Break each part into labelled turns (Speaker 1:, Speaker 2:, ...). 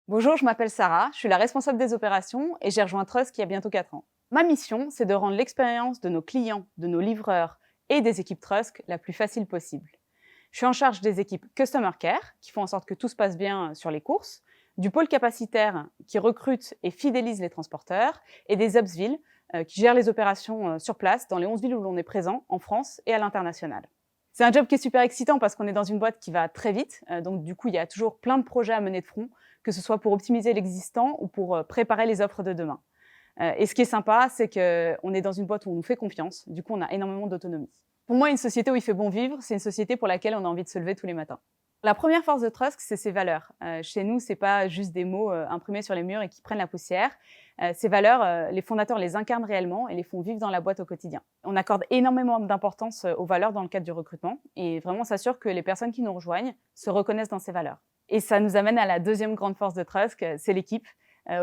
Speaker 1: Bonjour, je m'appelle Sarah, je suis la responsable des opérations et j'ai rejoint Trust il y a bientôt 4 ans. Ma mission, c'est de rendre l'expérience de nos clients, de nos livreurs et des équipes Trust la plus facile possible. Je suis en charge des équipes Customer Care, qui font en sorte que tout se passe bien sur les courses, du pôle capacitaire, qui recrute et fidélise les transporteurs, et des Upsville, qui gèrent les opérations sur place dans les 11 villes où l'on est présent, en France et à l'international. C'est un job qui est super excitant parce qu'on est dans une boîte qui va très vite, donc du coup, il y a toujours plein de projets à mener de front, que ce soit pour optimiser l'existant ou pour préparer les offres de demain. Et ce qui est sympa, c'est qu'on est dans une boîte où on nous fait confiance, du coup on a énormément d'autonomie. Pour moi, une société où il fait bon vivre, c'est une société pour laquelle on a envie de se lever tous les matins. La première force de Trust, c'est ses valeurs. Chez nous, c'est pas juste des mots imprimés sur les murs et qui prennent la poussière. Ces valeurs, les fondateurs les incarnent réellement et les font vivre dans la boîte au quotidien. On accorde énormément d'importance aux valeurs dans le cadre du recrutement et vraiment on s'assure que les personnes qui nous rejoignent se reconnaissent dans ces valeurs. Et ça nous amène à la deuxième grande force de Trust, c'est l'équipe.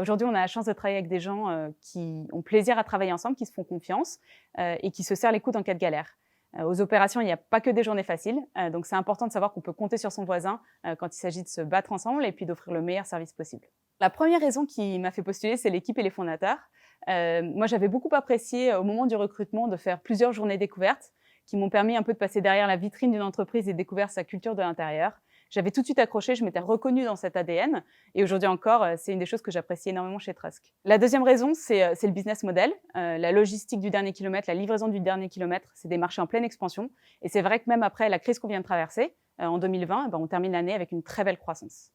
Speaker 1: Aujourd'hui, on a la chance de travailler avec des gens qui ont plaisir à travailler ensemble, qui se font confiance et qui se serrent les coudes en cas de galère. Aux opérations, il n'y a pas que des journées faciles, donc c'est important de savoir qu'on peut compter sur son voisin quand il s'agit de se battre ensemble et puis d'offrir le meilleur service possible. La première raison qui m'a fait postuler, c'est l'équipe et les fondateurs. Moi, j'avais beaucoup apprécié au moment du recrutement de faire plusieurs journées découvertes qui m'ont permis un peu de passer derrière la vitrine d'une entreprise et de découvrir sa culture de l'intérieur. J'avais tout de suite accroché, je m'étais reconnue dans cet ADN et aujourd'hui encore, c'est une des choses que j'apprécie énormément chez Trust. La deuxième raison, c'est le business model. La logistique du dernier kilomètre, la livraison du dernier kilomètre, c'est des marchés en pleine expansion et c'est vrai que même après la crise qu'on vient de traverser, en 2020, on termine l'année avec une très belle croissance.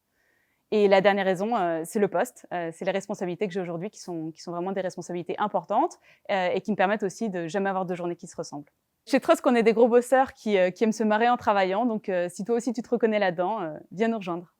Speaker 1: Et la dernière raison, c'est le poste, c'est les responsabilités que j'ai aujourd'hui qui sont vraiment des responsabilités importantes et qui me permettent aussi de jamais avoir deux journées qui se ressemblent. Chez Trust, qu'on est des gros bosseurs qui aiment se marrer en travaillant, donc si toi aussi tu te reconnais là-dedans, viens nous rejoindre.